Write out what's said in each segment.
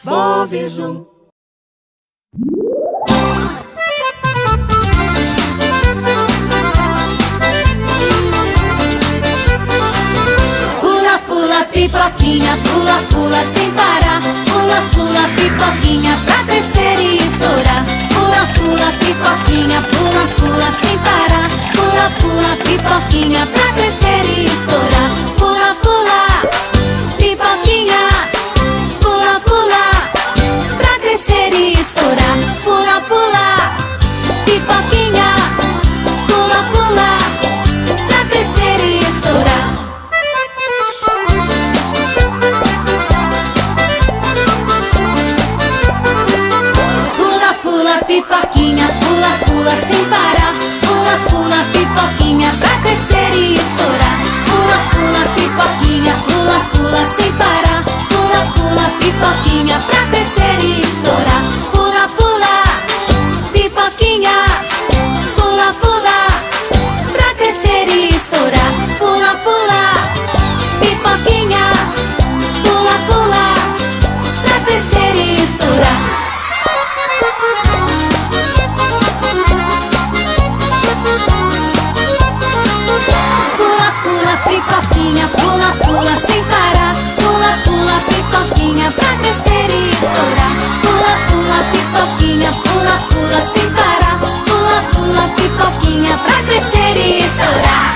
Bobizum. Pula, pula, pipoquinha, pula, pula sem parar. Pula, pula, pipoquinha, pra crescer e estourar. Pula, pula, pipoquinha, pula, pula sem parar. Pula, pula, pipoquinha, pra crescer e estourar. Pula, pula, pipoquinha, pula, pula, pra crescer e estourar. Pula, pula, pipoquinha, pula, pula, pra crescer e estourar. Pula, pula, pipoquinha, pula, pula sem parar. Pula, pula, pipoquinha, pra crescer e estourar. Pula, pula, pipoquinha, pula, pula sem parar. Pula, pula, pipoquinha, pra crescer e estourar. Pula, pula, pipoquinha, pula, pula, pra crescer e estourar. Pula, pula, pipoquinha, pula, pula, pra crescer e estourar. Pula, pula, pipoquinha, pula, pula sem parar. Pula, pula, pipoquinha, pra crescer e estourar. Pula, pula, pipoquinha, pula, pula sem parar. Pula, pula, pipoquinha, pra crescer e estourar.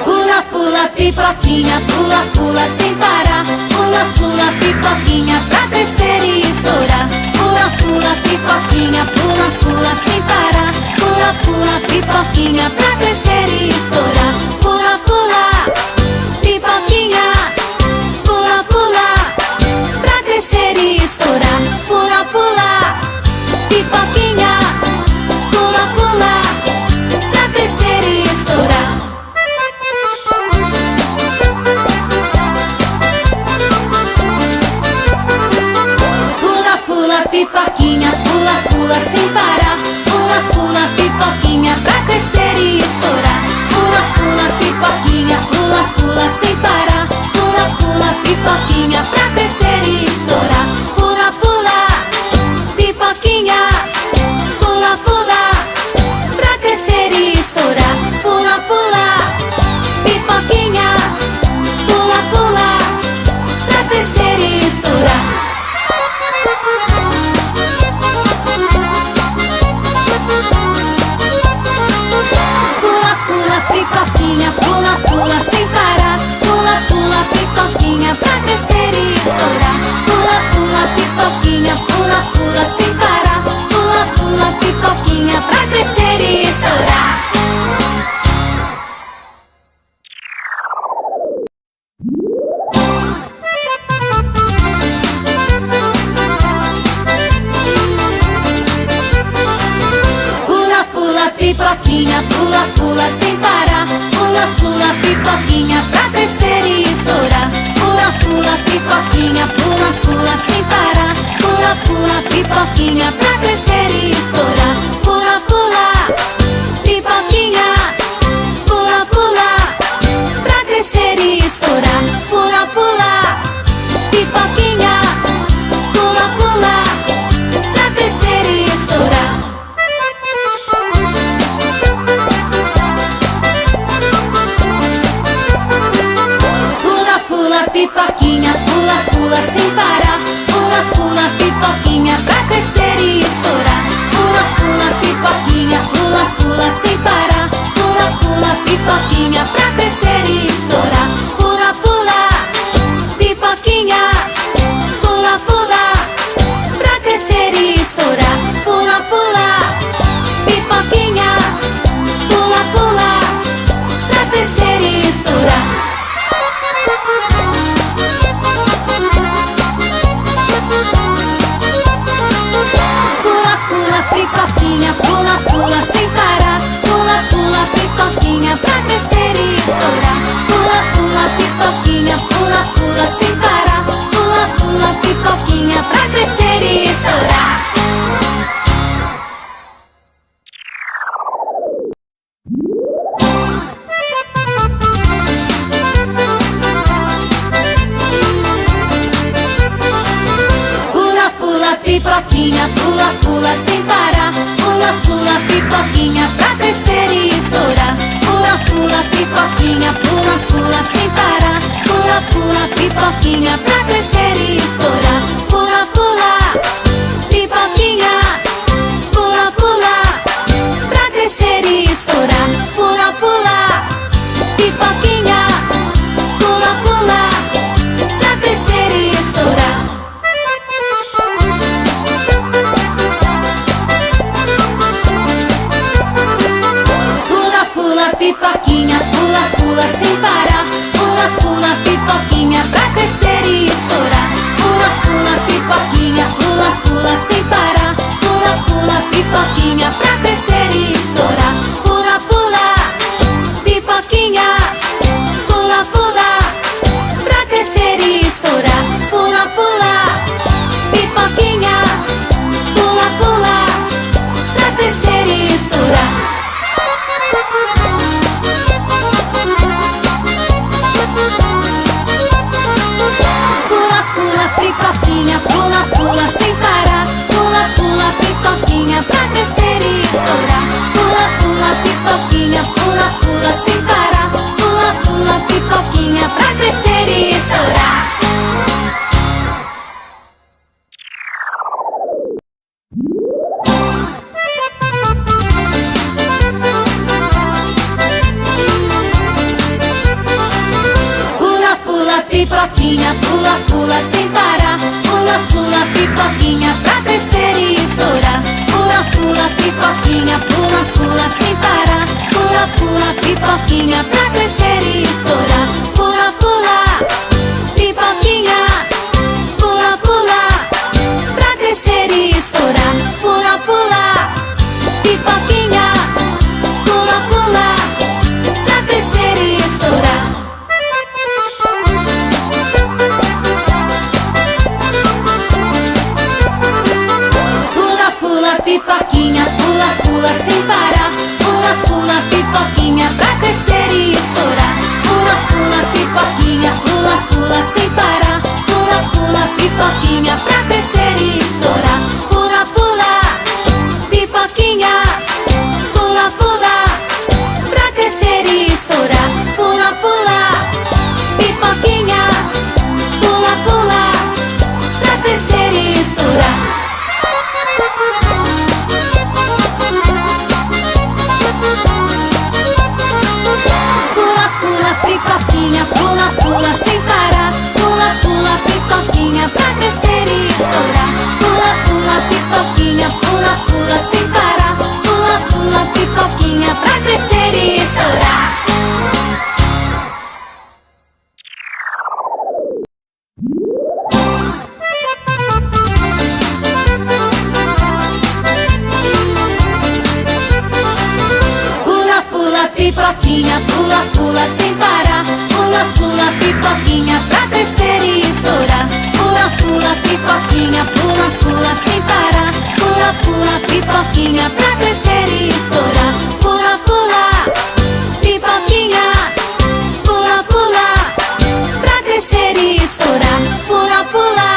Pula, pula, pipoquinha, pula, pula sem parar. Pula, pula, pipoquinha, pra crescer e estourar. Pula, pula, pipoquinha, pula, pula sem parar. Pula, pula, pipoquinha, pra crescer e estourar. Pula, pula, pipoquinha, pula, pula, pra crescer e estourar. Pula, pula, pipoquinha, pula, pula, pra crescer e estourar. Pula, pula, pipoquinha, pula, pula sem parar. Pula, pula, pipoquinha, pra crescer e estourar. Pula, pula, pipoquinha, pula, pula sem parar. Pula, pula, pipoquinha, pra crescer e estourar. Pula, pula, pipoquinha, pula, pula, pra crescer e estourar. Pula, pula, pipoquinha, pula, pula, pra crescer e estourar. Pula, pula, pipoquinha, pula, pula sem parar. Pula, pula, pipoquinha, pra crescer e estourar. Pula, pula, pipoquinha, pula, pula sem parar. Pula, pula, pipoquinha, pra crescer e estourar. Pula, pula, pipoquinha, pula, pula sem parar. Pula, pula, pipoquinha, pra crescer e estourar. Pula, pula, pipoquinha, pula, pula sem parar. Pula, pula, pipoquinha, pra crescer e estourar. Pula, pula, pipoquinha, pula, pula, pra crescer e estourar. Pula, pula, pipoquinha, pula, pula, pra crescer e estourar. Pula, pula, pipoquinha, pula, pula sem parar. Pula, pula, pipoquinha, pra crescer e estourar. Pula, pula, pipoquinha, pula, pula sem parar. Pula, pula, pipoquinha, pra crescer e estourar. Pula, pula, pipoquinha, pula, pula, pra crescer e estourar. Pula, pula, pipoquinha, pula, pula, pra crescer e estourar. Pula, pula, pipoquinha, pula, pula sem parar. Pula, pula, pipoquinha, pra crescer e estourar. Pula, pula, pipoquinha, pula, pula sem parar. Pula, pula, pipoquinha, pra crescer e estourar. pipoquinha, pula, pula sem parar. Pula, pula, pipoquinha, pra crescer e estourar. Pula, pula, pipoquinha, pula, pula sem parar. Pula, pula, pipoquinha, pra crescer e estourar. Pula, pula, pipoquinha, pula, pula, pra crescer e estourar. Pula, pula, pipoquinha, pula, pula, pra crescer e estourar. Pula, pula, pipoquinha, pula, pula sem parar. Pula, pula, pipoquinha, pra crescer e estourar. Pula, pula, pipoquinha, pula, pula sem parar. Pula, pula, pipoquinha, pra crescer e estourar. Pula, pula, pipoquinha, pula, pula, pra crescer e estourar. Pula, pula, pipoquinha, pula, pula, pra crescer e estourar. Pula, pula, pipoquinha, pula, pula sem parar. Pula, pula, pipoquinha, pra crescer e estourar. Pula, pula, pipoquinha, pula, pula sem parar. Pula, pula, pipoquinha, pra crescer e estourar. Pula, pula, pipoquinha, pula, pula sem parar. Pula, pula, pipoquinha, pra crescer e estourar. Pula, pula, pipoquinha, pula, pula sem parar. Pula, pula, pipoquinha, pra crescer e estourar. Pula, pula, pipoquinha, pula, pula, pra crescer e estourar. Pula, pula, pipoquinha, pula, pula, pra crescer e estourar. Pula, pula, pipoquinha, pula, pula sem parar. Pula, pula, pipoquinha, pra crescer e estourar. Pula, pula, pipoquinha, pula, pula sem parar. Pula, pula, pipoquinha, pra crescer e estourar. Pula, pula, pipoquinha, pula, pula, pra crescer e estourar. Pula, pula, pipoquinha, pula, pula, pra crescer e estourar. Pula, pula, pipoquinha, pula, pula sem parar. Pula, pula, pipoquinha, pra crescer e estourar. Pula, pula, pipoquinha, pula, pula sem parar. Pula, pula, pipoquinha, pra crescer e estourar. Pula, pula, pipoquinha, pula, pula sem parar. Pula, pula, pipoquinha, pra crescer e estourar. Pula, pula, pipoquinha, pula, pula sem parar. Pula, pula, pipoquinha, pra crescer e estourar. Pula, pula, pipoquinha, pula, pula, pra crescer e estourar. Pula, pula,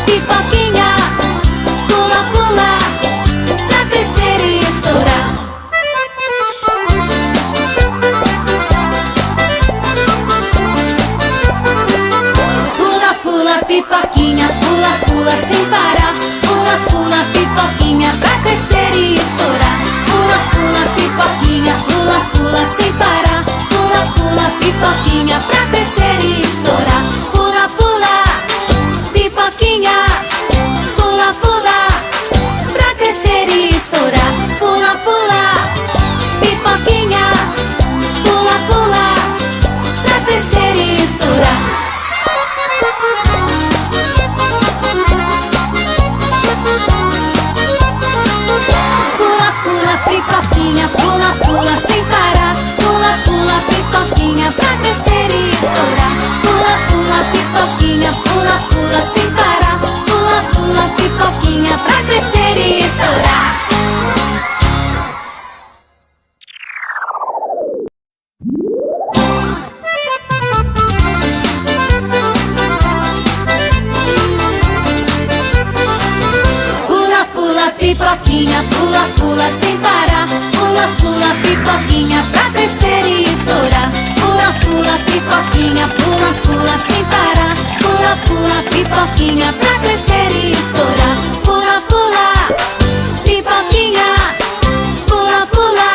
pipoquinha, pula, pula, pra crescer e estourar. Pula, pula, pipoquinha, pula, pula sem parar. Pula, pula, pipoquinha, pra crescer e estourar. Pula, pula, pipoquinha, pula, pula sem parar. Pula, pula, pipoquinha, pra crescer e estourar. Pula, pula, pipoquinha, pula, pula, pra crescer e estourar. Pula, pula, pipoquinha, pula, pula, pra crescer e estourar. Pula, pula, pipoquinha, pula, pula sem parar. Pula, pula, pipoquinha, pra crescer e estourar. Pula, pula, pipoquinha, pula, pula sem parar. Pula, pula, pipoquinha, pra crescer e estourar. pipoquinha, pula, pula sem parar. Pula, pula, pipoquinha, pra crescer e estourar. Pula, pula, pipoquinha, pula, pula sem parar. Pula, pula, pipoquinha, pra crescer e estourar. Pula, pula, pipoquinha, pula, pula,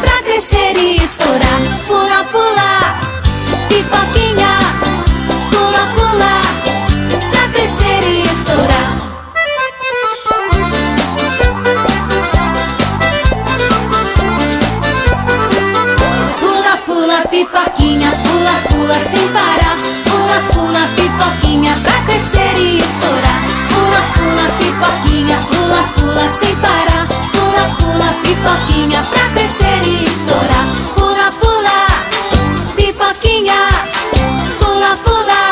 pra crescer e estourar. Pula, pula, pipoquinha, pula, pula, pra crescer e estourar. Pula, pula, pipoquinha, pula, pula sem parar. Pula, pula, pipoquinha, pra crescer e estourar. Pula, pula, pipoquinha, pula, pula sem parar. Pula, pula, pipoquinha, pra crescer e estourar. Pula, pula, pipoquinha, pula, pula,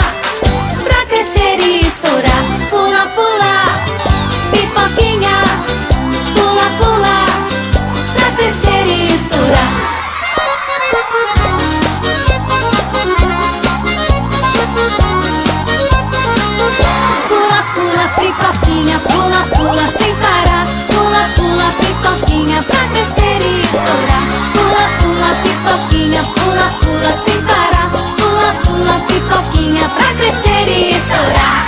pra crescer e estourar. Pula, pula, pipoquinha, pula, pula, pra crescer e estourar. Pula, pula, pipoquinha, pula, pula sem parar. Pula, pula, pipoquinha, pra crescer e estourar. Pula, pula, pipoquinha, pula, pula sem parar. Pula, pula, pipoquinha, pra crescer e estourar.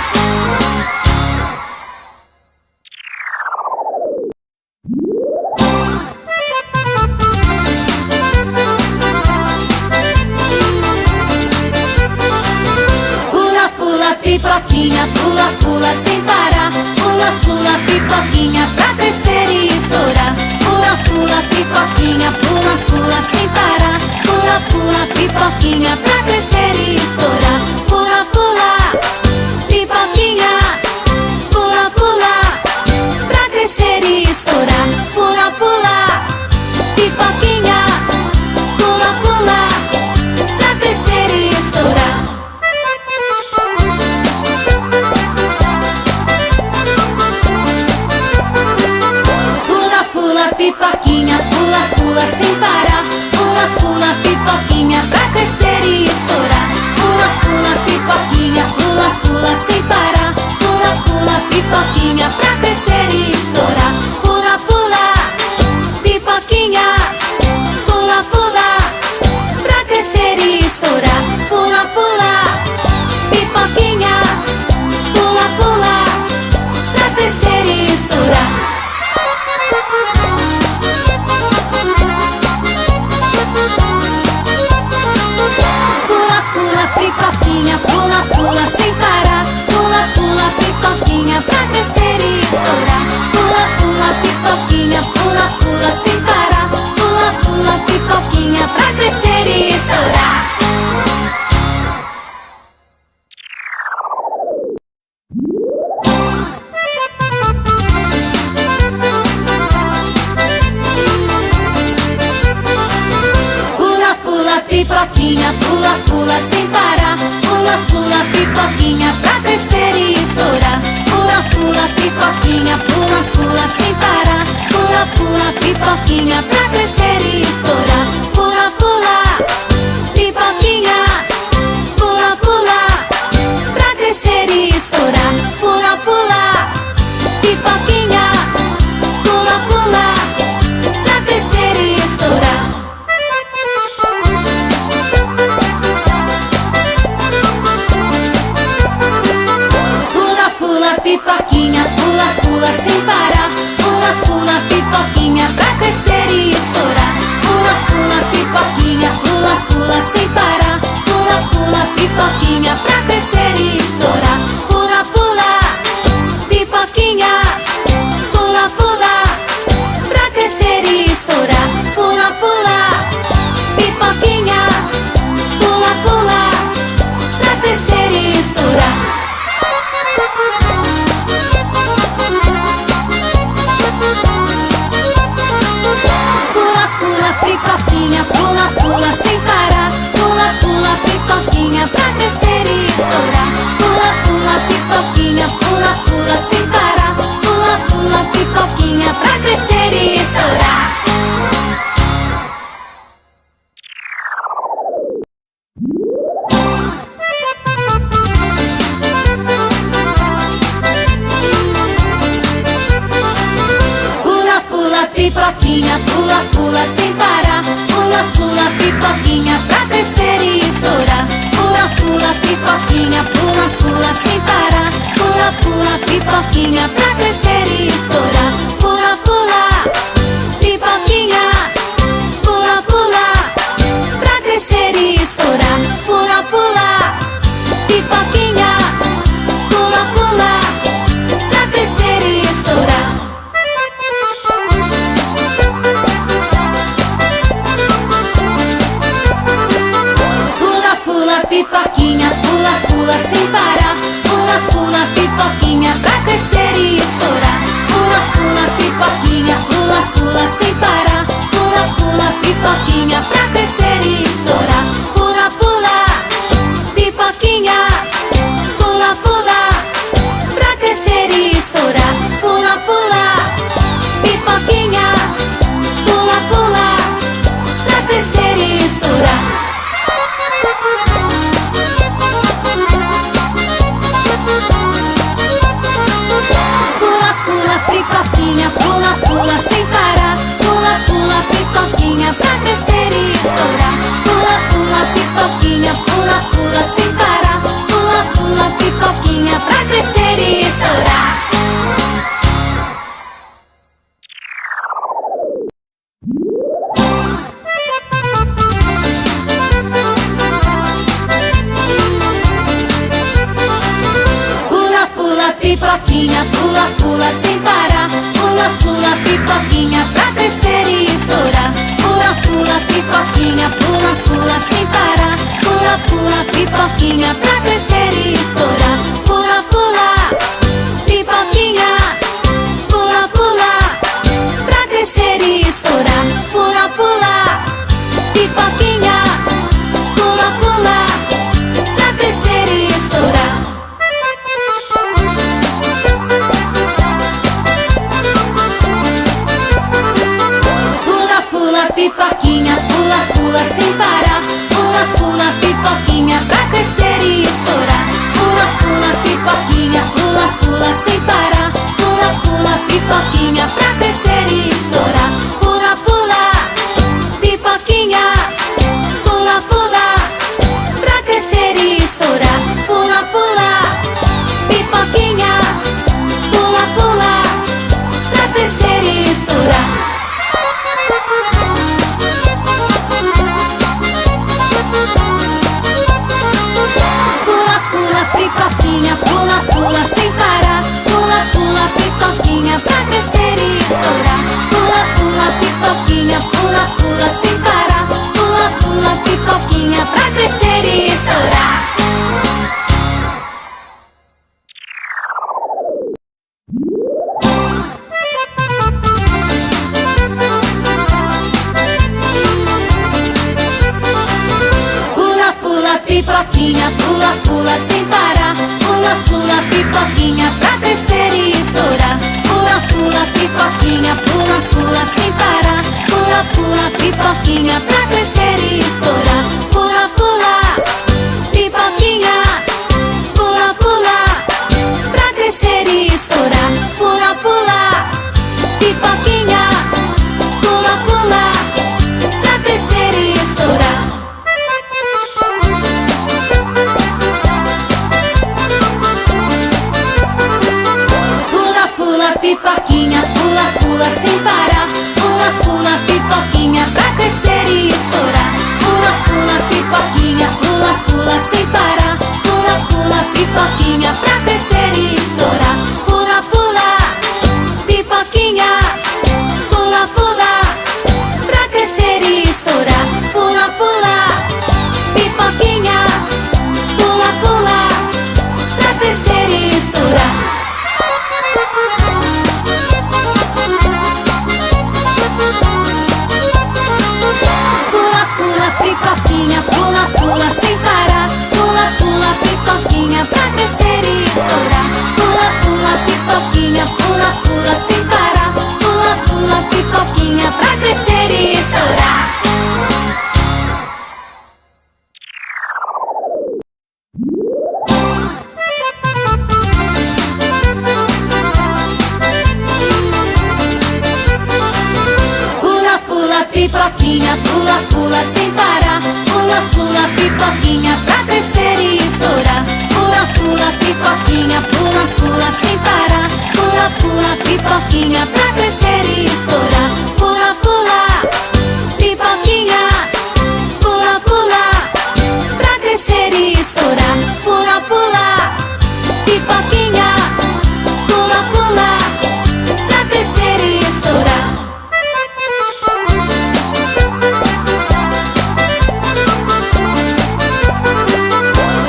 Pula, pula, pipoquinha, pula, pula sem parar. Pula, pula, pipoquinha, pra crescer e estourar. Pula, pula, pipoquinha, pula, pula sem parar. Pula, pula, pipoquinha, pra crescer e estourar. Pula, pula, pipoquinha, pula, pula, pra crescer e estourar. Pula, pula, pipoquinha, pula, pula, pra crescer e estourar. Pula, pula, pipoquinha, pula, pula sem parar. Pula, pula, pipoquinha, pra crescer e estourar. Pula, pula, pipoquinha, pula, pula sem parar. Pula, pula, pipoquinha, pra crescer e estourar. Pula, pula, pipoquinha, pula, pula, pra crescer e estourar. Pula, pula, pipoquinha, pula, pula, pra crescer e estourar. Pula, pula, pipoquinha, pula, pula sem parar. Pula, pula, pipoquinha, pra crescer e estourar. Pula, pula, pipoquinha, pula, pula sem parar. Pula, pula, pipoquinha, pra crescer e estourar. Pula, pula, pipoquinha, pula, pula sem parar. Pula, pula, pipoquinha, pra crescer e estourar. Pula, pula, pipoquinha, pula, pula sem parar. Pula, pula, pipoquinha, pra crescer e estourar. Pula, pula, pipoquinha, pula, pula, pra crescer e estourar. Pula, pula, pipoquinha, pula, pula, pra crescer e estourar. Pula, pula, pipoquinha, pula, pula sem parar. Pula, pula, pipoquinha, pra crescer e estourar. Pula, pula, pipoquinha, pula, pula sem parar. Pula, pula, pipoquinha, pra crescer e estourar. Pula, pula, pipoquinha, pula, pula, pra crescer e estourar. Pula, pula, pipoquinha, pula, pula, pra crescer e estourar. Pula, pula, pipoquinha, pula, pula sem parar. Pula, pula, pipoquinha, pra crescer e estourar. Pula, pula, pipoquinha, pula, pula sem parar. Pula, pula, pipoquinha, pra crescer e estourar. pipoquinha, pula, pula sem parar. Pula, pula, pipoquinha, pra crescer e estourar. Pula, pula, pipoquinha, pula, pula sem parar. Pula, pula, pipoquinha, pra crescer e estourar. Pula, pula, pipoquinha, pula, pula, pra crescer e estourar. Pula, pula, pipoquinha, pula, pula, pra crescer e estourar. Pula, pula, pipoquinha, pula, pula sem parar. Pula, pula, pipoquinha, pra crescer e estourar. Pula, pula, pipoquinha, pula, pula sem parar. Pula, pula, pipoquinha, pra crescer e estourar. Pula, pula, pipoquinha, pula, pula, pra crescer e estourar. Pula, pula, pipoquinha, pula, pula, pra crescer e estourar. Pula, pula, pipoquinha, pula, pula sem parar. Pula, pula, pipoquinha, pra crescer e estourar. Pula, pula, pipoquinha, pula, pula sem parar. Pula, pula, pipoquinha, pra crescer e estourar. Pula, pula, pipoquinha, pula, pula sem parar. Pula, pula, pipoquinha, pra crescer e estourar. Pula, pula, pipoquinha, pula, pula sem parar. Pula, pula, pipoquinha, pra crescer e estourar. Pula, pula, pipoquinha, pula, pula, pra crescer e estourar. Pula, pula, pipoquinha, pula, pula, pra crescer e estourar. Pula, pula, pipoquinha, pula, pula sem parar. Pula, pula, pipoquinha, pra crescer e estourar. Pula, pula, pipoquinha, pula, pula sem parar. Pula, pula, pipoquinha, pra crescer e estourar. Pula, pula, pipoquinha, pula, pula, pra crescer e estourar. Pula, pula, pipoquinha, pula, pula, pra crescer e estourar. Pula, pula, pipoquinha, pula, pula sem parar. Pula, pula, pipoquinha, pra crescer e estourar. Pula, pula, pipoquinha, pula, pula sem parar. Pula, pula, pipoquinha, pra crescer e estourar. Pula, pula, pipoquinha, pula, pula sem parar. Pula, pula, pipoquinha, pra crescer e estourar. Pula, pula, pipoquinha, pula, pula sem parar. Pula, pula, pipoquinha, pra crescer e estourar. Pula, pula, pipoquinha, pula, pula, pra crescer e estourar. Pula, pula, pipoquinha, pula, pula, pra crescer e estourar. Pula, pula, pipoquinha, pula, pula sem parar. Pula, pula, pipoquinha, pra crescer e estourar. Pula, pula, pipoquinha, pula, pula sem parar. Pula, pula, pipoquinha, pra crescer e estourar. Pula, pula, pipoquinha, pula, pula, pra crescer e estourar. Pula, pula, pipoquinha, pula, pula, pra crescer e estourar. Pula, pula, pipoquinha, pula, pula sem parar. Pula, pula, pipoquinha, pra crescer e estourar. Pula, pula, pipoquinha, pula, pula sem parar. Pula, pula, pipoquinha, pra crescer e estourar. pula, pula sem parar. Pula, pula, pipoquinha pra crescer e estourar. Pula, pula, pipoquinha. Pula, pula, pra crescer e estourar. Pula, pula, pipoquinha. Pula, pula, pra crescer e estourar.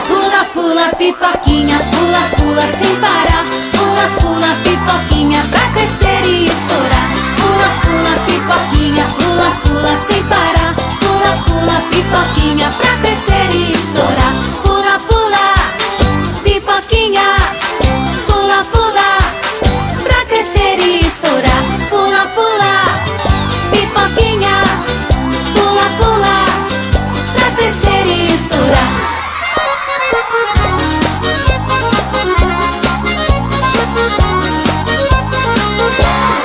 Pula, pula, pipoquinha, pula, pula sem parar. Pula, pula, pipoquinha pra crescer e estourar. Pula, pula, pipoquinha, pula, pula sem parar. Pula, pula, pipoquinha pra crescer e estourar. Pula, pula, pipoquinha. Pula, pula, pra crescer e estourar. Pula, pula, pipoquinha. Pula, pula, pra crescer e estourar.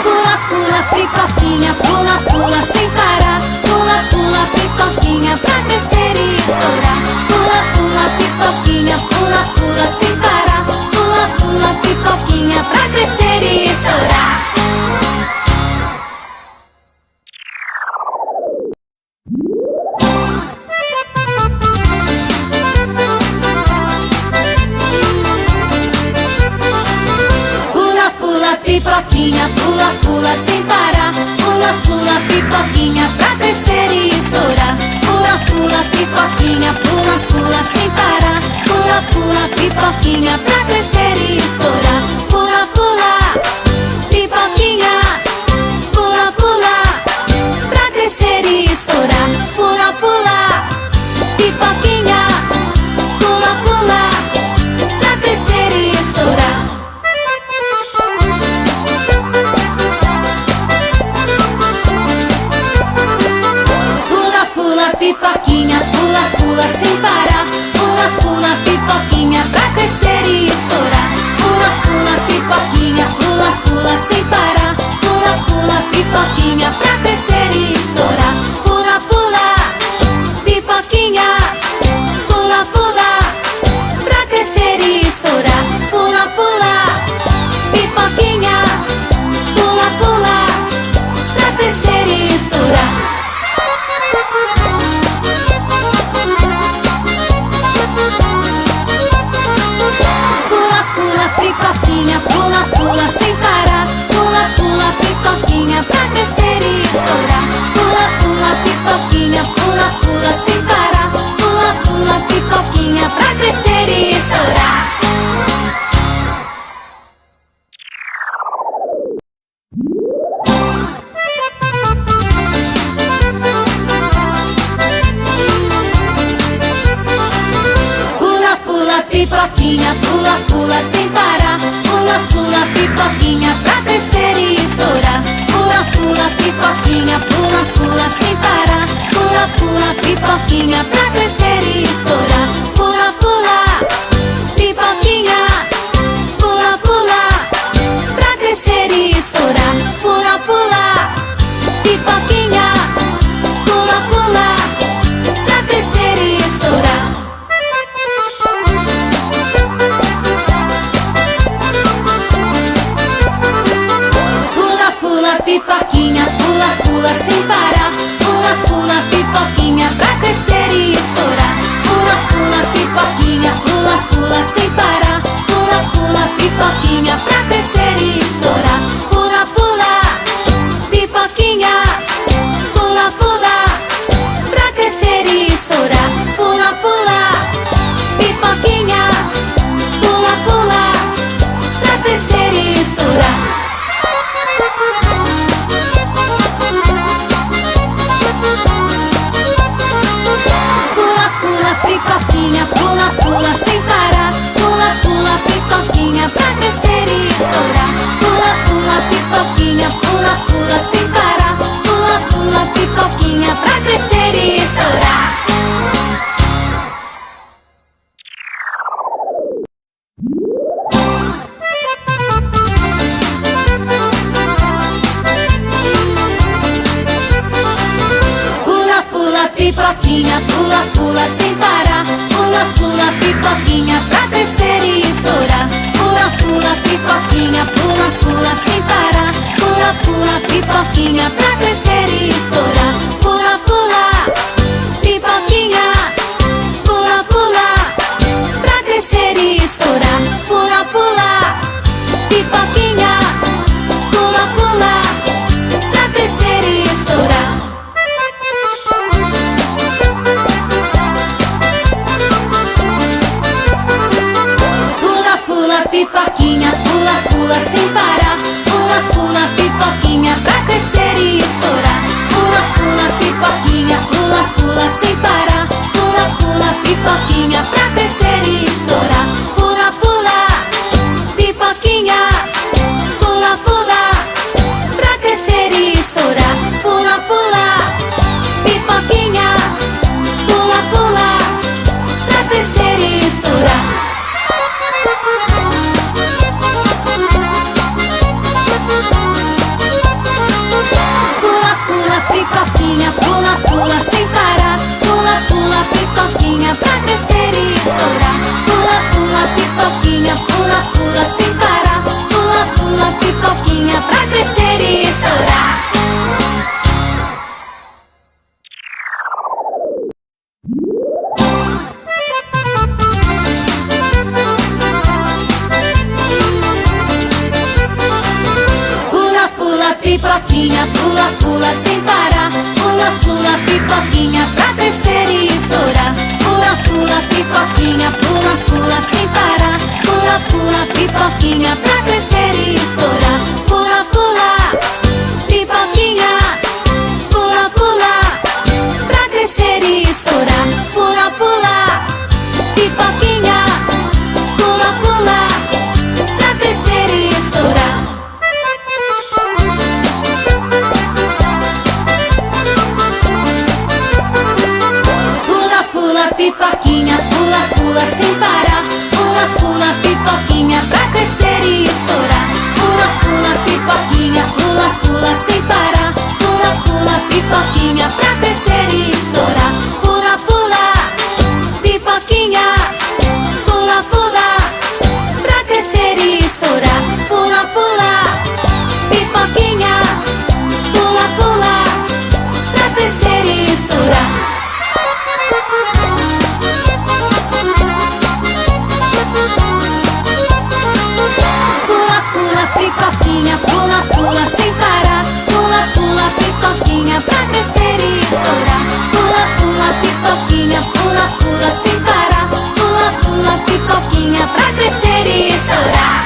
Pula, pula, pipoquinha, pula, pula sem parar. Pula, pula, pipoquinha pra crescer e estourar. Pula, pula, pipoquinha, pula, pula sem parar. Pula, pula, pipoquinha pra crescer e estourar. Pula, pula, pipoquinha, pula, pula sem parar. Pula, pula, pipoquinha pra crescer e estourar. Pula, pula, pipoquinha, pula, pula sem parar. Pula, pula, pipoquinha pra crescer e estourar. Pula, pula, pipoquinha. Pula, pula, pra crescer e estourar. Pula, pula, pipoquinha. Pula, pula, pra crescer e estourar. Pula, pula, pipoquinha, pula, pula sem parar. Pula, pula, pipoquinha pra crescer e estourar. Pula, pula, pipoquinha, pula, pula sem parar. Pula, pula, pipoquinha pra crescer e estourar. Pula, pula, pipoquinha. Pula, pula, pra crescer e estourar. Pula, pula, pipoquinha. Pula, pula, pra crescer e estourar. Pula, pula, pipoquinha, pula, pula sem parar. Pula, pula, pipoquinha pra crescer e estourar. Pula, pula, pipoquinha, pula, pula sem parar. Pula, pula, pipoquinha pra crescer e estourar. Pula, pula, pipoquinha, pula, pula sem parar. Pula, pula, pipoquinha pra crescer e estourar. Pula, pula, pipoquinha, pula, pula sem parar. Pula, pula, pipoquinha pra crescer e estourar. Pula, pula, pipoquinha. Pula, pula, pra crescer e estourar. Pula, pula, pipoquinha. Pula, pula, pra crescer e estourar. Pula, pula, pipoquinha, pula, pula sem parar. Pula, pula, pipoquinha pra crescer e estourar. Pula, pula, pipoquinha, pula, pula sem parar. Pula, pula, pipoquinha pra crescer e estourar. Pula, pula, pipoquinha. Pula, pula, pra crescer e estourar. Pula, pula, pipoquinha. Pula, pula, pra crescer e estourar. Pula, pula, pipoquinha, pula, pula sem parar. Pula, pula, pipoquinha pra crescer e estourar. Pula, pula, pipoquinha, pula, pula sem parar. Pula, pula, pipoquinha pra crescer e estourar. Pula, pula, pipoquinha, pula, pula sem parar. Pula, pula, pipoquinha pra crescer e estourar. Pula, pipoquinha, pula, pula sem parar. Pula, pula, pipoquinha, pra crescer e estourar. Pula, pula, pipoquinha, pula, pula, pra crescer e estourar. Pula, pula, pipoquinha, pula, pula, pra crescer e estourar. Pula, pula, pipoquinha, pula, pula sem parar. Pula, pula, pipoquinha, pra crescer e estourar. Pula, pula, pipoquinha, pula, pula sem parar. Pula, pula, pipoquinha, pra crescer e estourar. Pula, pula, pipoquinha, pula, pula, pra crescer e estourar. Pula, pula, pipoquinha, pula, pula, pra crescer e estourar. Pula, pula, pipoquinha, pula, pula sem parar. Pula, pula, pipoquinha, pra crescer e estourar. Pula, pula, pipoquinha, pula, pula sem parar. Pula, pula, pipoquinha, pra crescer e estourar. Pula, pula, pipoquinha, pula, pula sem parar. Pula, pula, pipoquinha, pra crescer e estourar. Pula, pula, pipoquinha, pula, pula sem parar. Pula, pula, pipoquinha, pra crescer e estourar. Pula, pula, pipoquinha, pula, pula, pra crescer e estourar. Pula, pula, pipoquinha, pula, pula, pra crescer e estourar. Pula, pula, pipoquinha, pula, pula sem parar. Pula, pula, pipoquinha, pra crescer e estourar. Pula, pula, pipoquinha, pula, pula sem parar. Pula, pula, pipoquinha, pra crescer e estourar. Pula, pula, pipoquinha, pula, pula, pra crescer e estourar. Pula, pula, pipoquinha, pula, pula, pra crescer e estourar. Pula, pula, pipoquinha, pula, pula sem parar. Pula, pula, pipoquinha, pra crescer e estourar. Pula, pula, pipoquinha, pula, pula sem parar. Pula, pula, pipoquinha, pra crescer e estourar.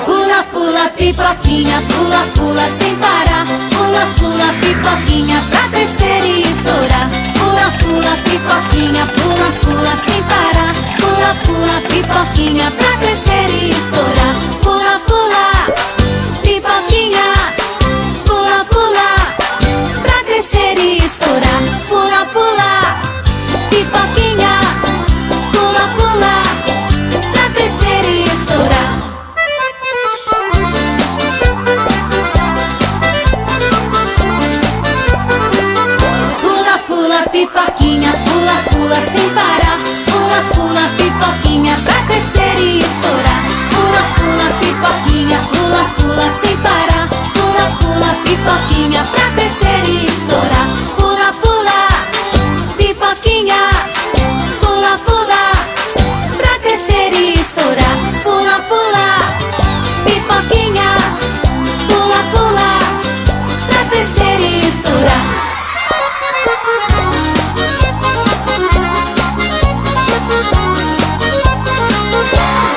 Pula, pula, pipoquinha, pula, pula sem parar. Pula, pula, pipoquinha, pra crescer e estourar. Pula, pula, pipoquinha, pula, pula sem parar. Pula, pula, pipoquinha, pra crescer e estourar. Pula, pula, pipoquinha, pula, pula, pra crescer e estourar. Pula, pula, pipoquinha, pula, pula, pra crescer e estourar. Pula, pula, pipoquinha, pula, pula sem parar. Pula, pula, pipoquinha, pra crescer e estourar. Pula, pula, pipoquinha, pula, pula sem parar. Pula, pula, pipoquinha, pra crescer e estourar. Pula, pula, pipoquinha, pula, pula, pra crescer e estourar. Pula, pula, pipoquinha, pula, pula, pra crescer e estourar.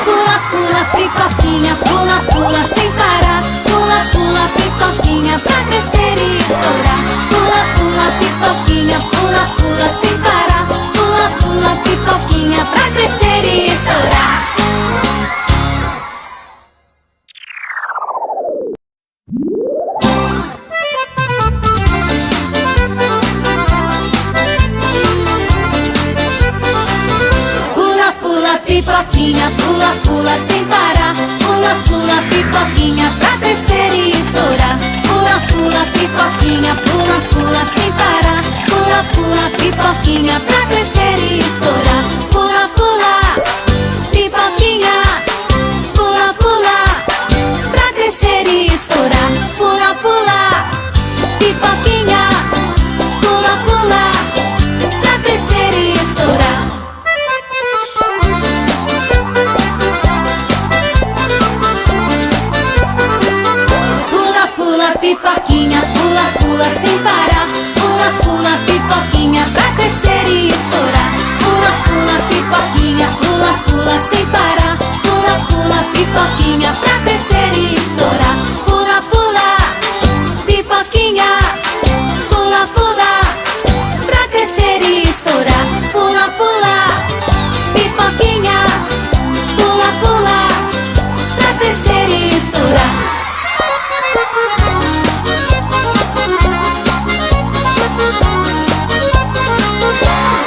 Pula, pula, pipoquinha, pula, pula sem parar. Pula, pula, pipoquinha, pra crescer e estourar. Pula, pula, pipoquinha, pula, pula sem parar. Pula, pula, pipoquinha, pra crescer e estourar. Pula, pula, pipoquinha, pula, pula sem parar. Pula, pula, pipoquinha, pra crescer e estourar. Pula, pula, pipoquinha, pula, pula sem parar. Pula, pula, pipoquinha, pra crescer e estourar. Pula, pula, pipoquinha, pula, pula, pra crescer e estourar. Pula, pula, pipoquinha, pula, pula, pra crescer e estourar. Pula, pula, pipoquinha, pula, pula sem parar. Pula, pula, pipoquinha, pra crescer e estourar. Pula, pula, pipoquinha, pula, pula sem parar. Pula, pula, pipoquinha, pra crescer e estourar. Pula, pula, pipoquinha, pula, pula, pra crescer e estourar. Pula, pula, pipoquinha, pula, pula, pra crescer e estourar.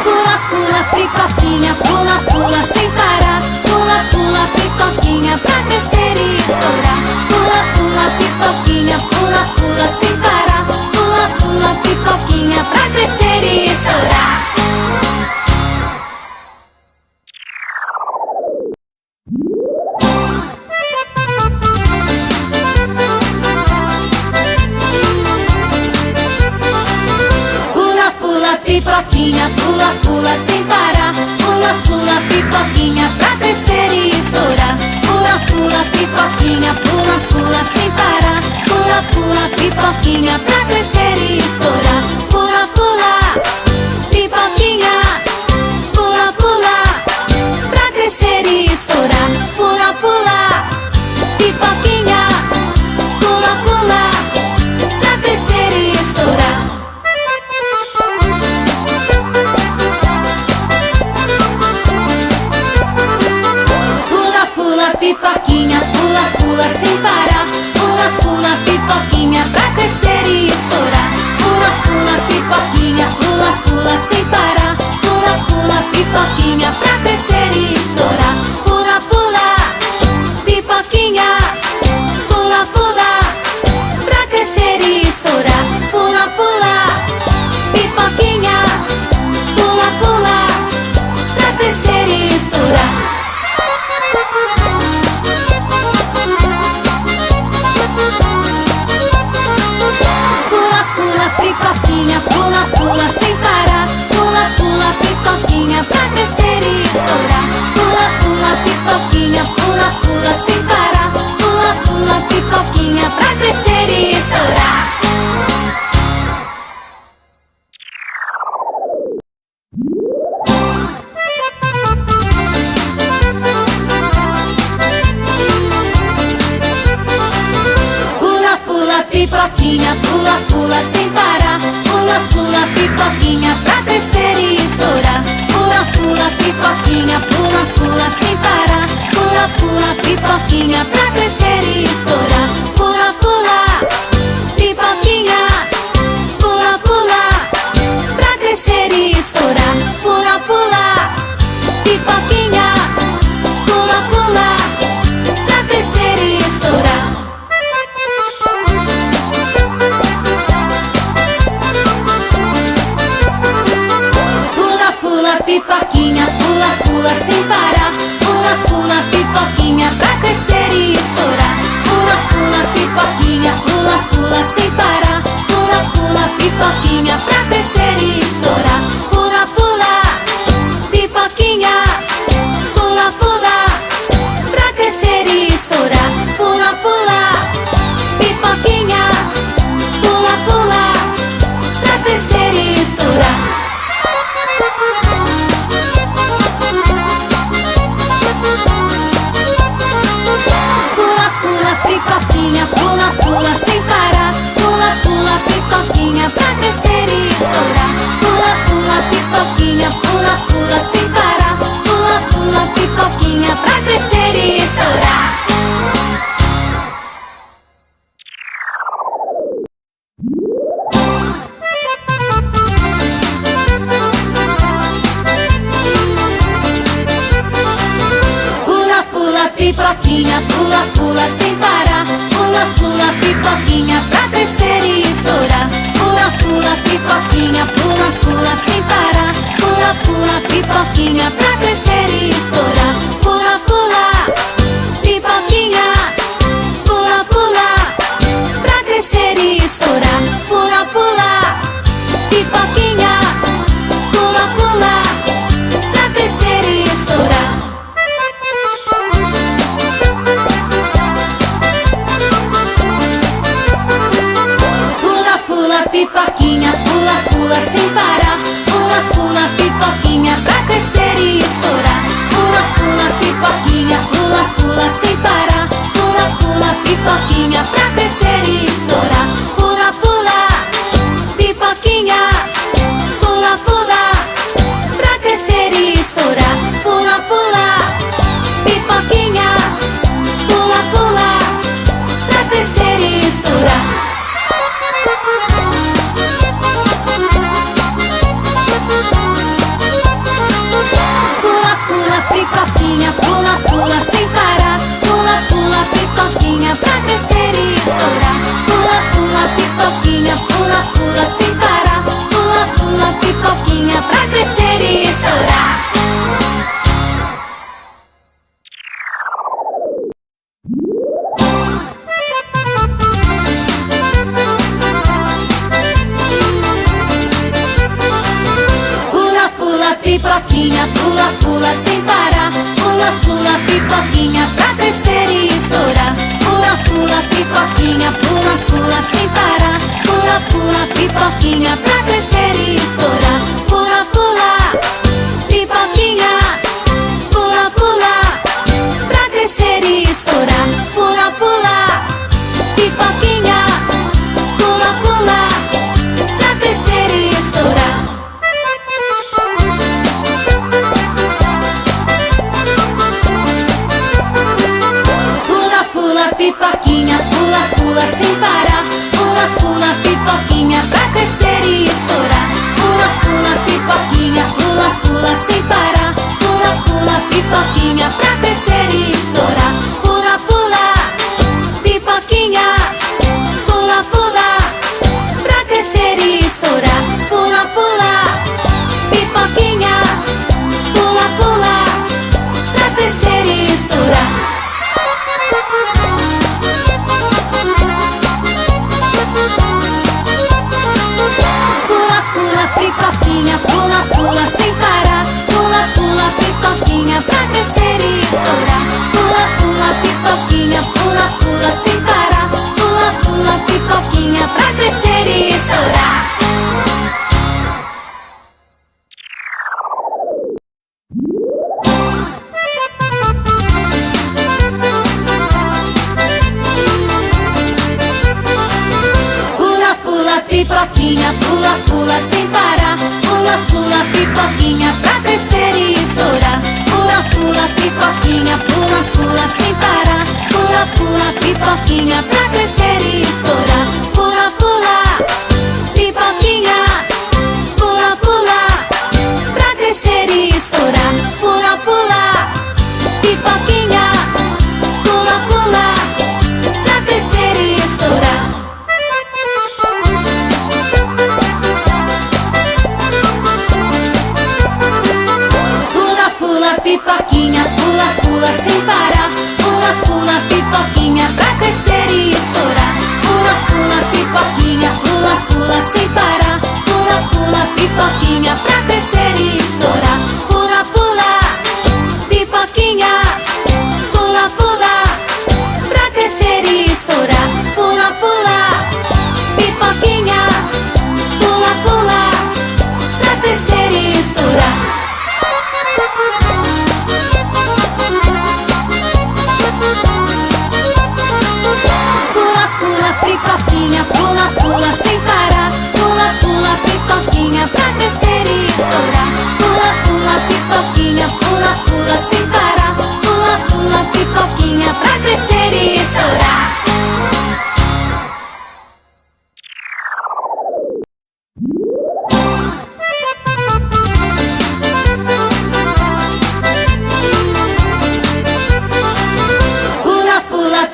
Pula, pula, pipoquinha, pula, pula sem parar. Pula, pula, pipoquinha, pra crescer e estourar. Pula, pula, pipoquinha, pula, pula sem parar. Pula, pula, pipoquinha, pra crescer e estourar. Pula, pula, pipoquinha, pula, pula sem parar. Pula, pula, pipoquinha, pra crescer e estourar. Pula, pula, pipoquinha, pula, pula sem parar. Pula, pula, pipoquinha, pra crescer e estourar. Pula, pula, pipoquinha, pula, pula, pra crescer e estourar. Pula, pula, pipoquinha, pula, pula, pra crescer e estourar. Pula, pula, pipoquinha, pula, pula sem parar. Pula, pula, pipoquinha, pra crescer e estourar. Pula, pula, pipoquinha, pula, pula sem parar. Pula, pula, pipoquinha, pra crescer e estourar. Pula, pula, pipoquinha, pula, pula, pra crescer e estourar. Pula, pula, pipoquinha, pula, pula, pra crescer e estourar. Pula, pula, pipoquinha, pula, pula sem parar. Pula, pula, pipoquinha, pra crescer e estourar. Pula, pula, pipoquinha, pula, pula sem parar. Pula, pula, pipoquinha, pra crescer e estourar. Pula, pula, pipoquinha, pula, pula sem parar. Pula, pula, pipoquinha, pra crescer e estourar. Pula, pula, pipoquinha, pula, pula sem parar. Pula, pula, pipoquinha, pra crescer e estourar. Pula, pula, pipoquinha, pula, pula, pra crescer e estourar. Pula, pula, pipoquinha, pula, pula, pra crescer e estourar. Pula, pula, pipoquinha, pula, pula sem parar. Pula, pula, pipoquinha, pra crescer e estourar. Pula, pula, pipoquinha, pula, pula sem parar. Pula, pula, pipoquinha, pra crescer e estourar. Pula, pula, pipoquinha, pula, pula, pra crescer e estourar. Pula, pula, pipoquinha, pula, pula, pra crescer e estourar. Pula, pula, pipoquinha, pula, pula sem parar. Pula, pula, pipoquinha, pra crescer e estourar. pipoquinha, pula, pula sem parar. Pula, pula, pipoquinha, pra crescer e estourar. Pula, pula, pipoquinha, pula, pula, pra crescer e estourar. Pula, pula, pipoquinha, pula, pula, pra crescer e estourar. Pula, pula, pipoquinha, pula, pula sem parar. Pula, pula, pipoquinha, pra crescer e estourar. Pula, pula, pipoquinha, pula, pula sem parar. Pula, pula, pipoquinha, pra crescer e estourar. Pula, pula, pipoquinha, pula, pula, pra crescer e estourar. Pula, pula, pipoquinha, pula, pula, pra crescer e estourar. Pula, pula, pipoquinha, pula, pula sem parar. Pula, pula, pipoquinha, pra crescer e estourar. Pula, pula, pipoquinha, pula, pula sem parar. Pula, pula, pipoquinha, pra crescer e estourar. Pula, pula, pipoquinha, pula, pula sem parar. Pula, pula, pipoquinha, pra crescer e estourar. Pula, pula, pipoquinha, pula, pula sem parar. Pula, pula, pipoquinha, pra crescer e estourar. Pula, pula, pipoquinha, pula, pula, pra crescer e estourar. Pula, pula, pipoquinha, pula, pula, pra crescer e estourar. Pula, pula, pipoquinha, pula, pula sem parar. Pula, pula, pipoquinha, pra crescer e estourar. Pula, pula, pipoquinha, pula, pula sem parar. Pula, pula, pipoquinha, pra crescer e estourar. Pula, pula, pipoquinha, pula, pula, pra crescer e estourar. Pula, pula, pipoquinha, pula, pula, pra crescer e estourar. Pula, pula, pipoquinha, pula, pula sem parar. Pula, pula, pipoquinha, pra crescer e estourar. Pula, pula, pipoquinha, pula, pula sem parar. Pula, pula, pipoquinha, pra crescer e estourar. Pula, pula, pipoquinha, pula, pula sem parar. Pula, pula, pipoquinha, pra crescer e estourar. Pula, pula, pipoquinha, pula, pula sem parar. Pula, pula, pipoquinha, pra crescer e estourar. Pula, pula, pipoquinha, pula, pula, pra crescer e estourar. Pula, pula, pipoquinha, pula, pula, pra crescer e estourar. Pula, pula, pipoquinha, pula, pula sem parar. Pula, pula, pipoquinha, pra crescer e estourar. Pula, pula, pipoquinha, pula, pula sem parar. Pula, pula, pipoquinha, pra crescer e estourar. Pula, pula, pipoquinha, pula, pula, pra crescer e estourar. Pula, pula, pipoquinha, pula, pula, pra crescer e estourar. Pula, pula, pipoquinha, pula, pula sem parar. Pula, pula, pipoquinha, pra crescer e estourar. Pula, pula, pipoquinha, pula, pula sem parar. Pula, pula, pipoquinha, pra crescer e estourar.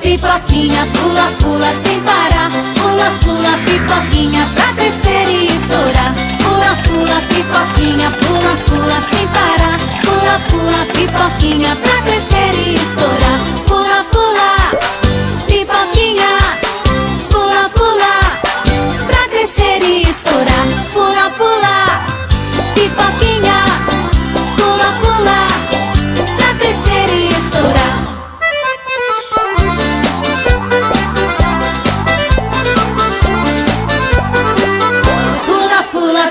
pipoquinha, pula, pula sem parar. Pula, pula, pipoquinha, pra crescer e estourar.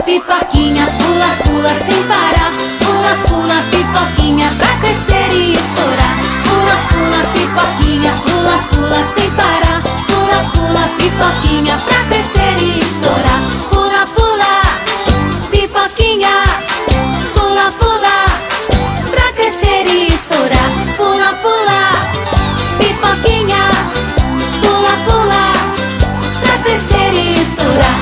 pipoquinha, pula, pula sem parar. Pula, pula, pipoquinha, pra crescer e estourar. Pula, pula, pipoquinha, pula, pula sem parar. Pula, pula, pipoquinha, pra crescer e estourar. Pula, pula, pipoquinha, pula, pula, pra crescer e estourar. Pula, pula, pipoquinha, pula, pula, pra crescer e estourar.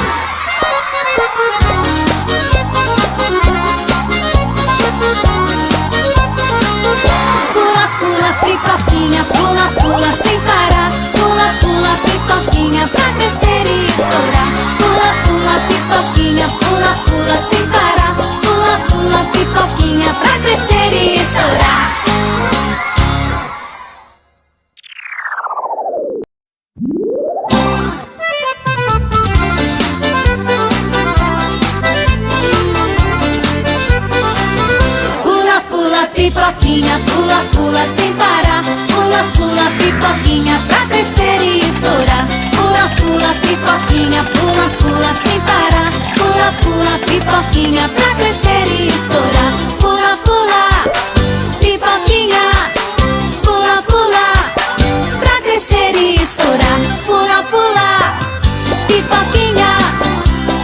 Pula, pula, pipoquinha, pula, pula sem parar. Pula, pula, pipoquinha, pra crescer e estourar. Pula, pula, pipoquinha, pula, pula sem parar. Pula, pula, pipoquinha, pra crescer e estourar. Pula, pula, pipoquinha, pula, pula sem parar. Pula, pula, pipoquinha, pra crescer e estourar. Pula, pula, pipoquinha, pula, pula sem parar. Pula, pula, pipoquinha, pra crescer e estourar. Pula, pula, pipoquinha, pula, pula, pra crescer e estourar. Pula, pula, pipoquinha,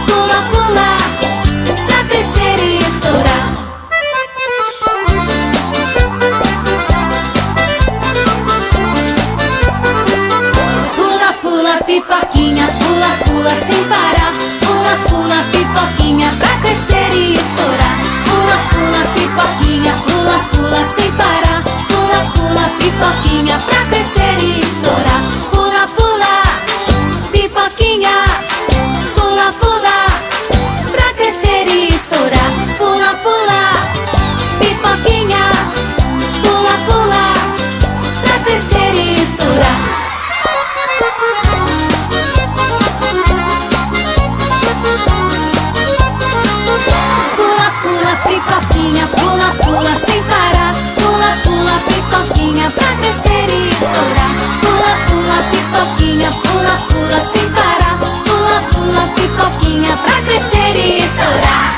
pula, pula, pra crescer e estourar. Pula, pula, pipoquinha, pula, pula sem parar. Pula, pula, pipoquinha, pra crescer e estourar. Pula, pula, pipoquinha, pula, pula sem parar. Pula, pula, pipoquinha, pra crescer e estourar. Pula, pula, pipoquinha, pula, pula, pra crescer e estourar. Pula, pula, pipoquinha, pula, pula, pra crescer e estourar. Pula, pula, pipoquinha, pula, pula sem parar. Pula, pula, pipoquinha, pra crescer e estourar. Pula, pula, pipoquinha, pula, pula sem parar. Pula, pula, pipoquinha, pra crescer e estourar.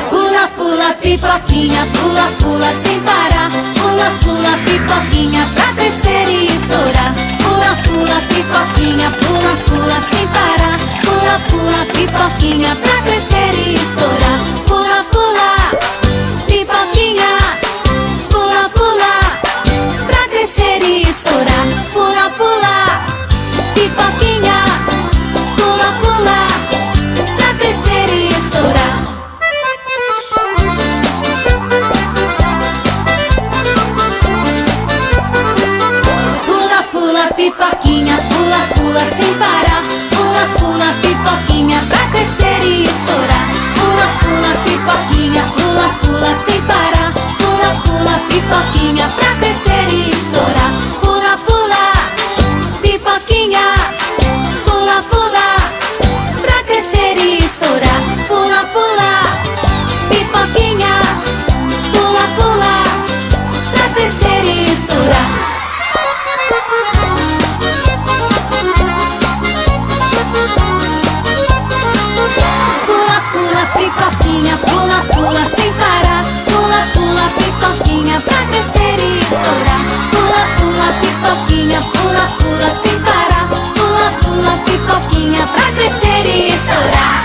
Pula, pula, pipoquinha, pula, pula sem parar. Pula, pula, pipoquinha, pra crescer e estourar. Pula, pula, pipoquinha, pula, pula sem parar. Pula, pula, pipoquinha, pra crescer e estourar. Pula, pula, pipoquinha, pula, pula, pra crescer e estourar. Pula, pula, pipoquinha, pula, pula, pra crescer e estourar. Pula, pula, pipoquinha, pula, pula sem parar. Pula, pula, pipoquinha, pra crescer e estourar. Pula, pula, pipoquinha, pula, pula sem parar. Pula, pula, pipoquinha, pra crescer e estourar. Pula, pula, pipoquinha, pula, pula, pra crescer e estourar. Pula, pula, pipoquinha, pula, pula, pra crescer e estourar. Pula, pula, pipoquinha, pula, pula sem parar. Pula, pula, pipoquinha, pra crescer e estourar. Pula, pula, pipoquinha, pula, pula sem parar. Pula, pula, pipoquinha, pra crescer e estourar.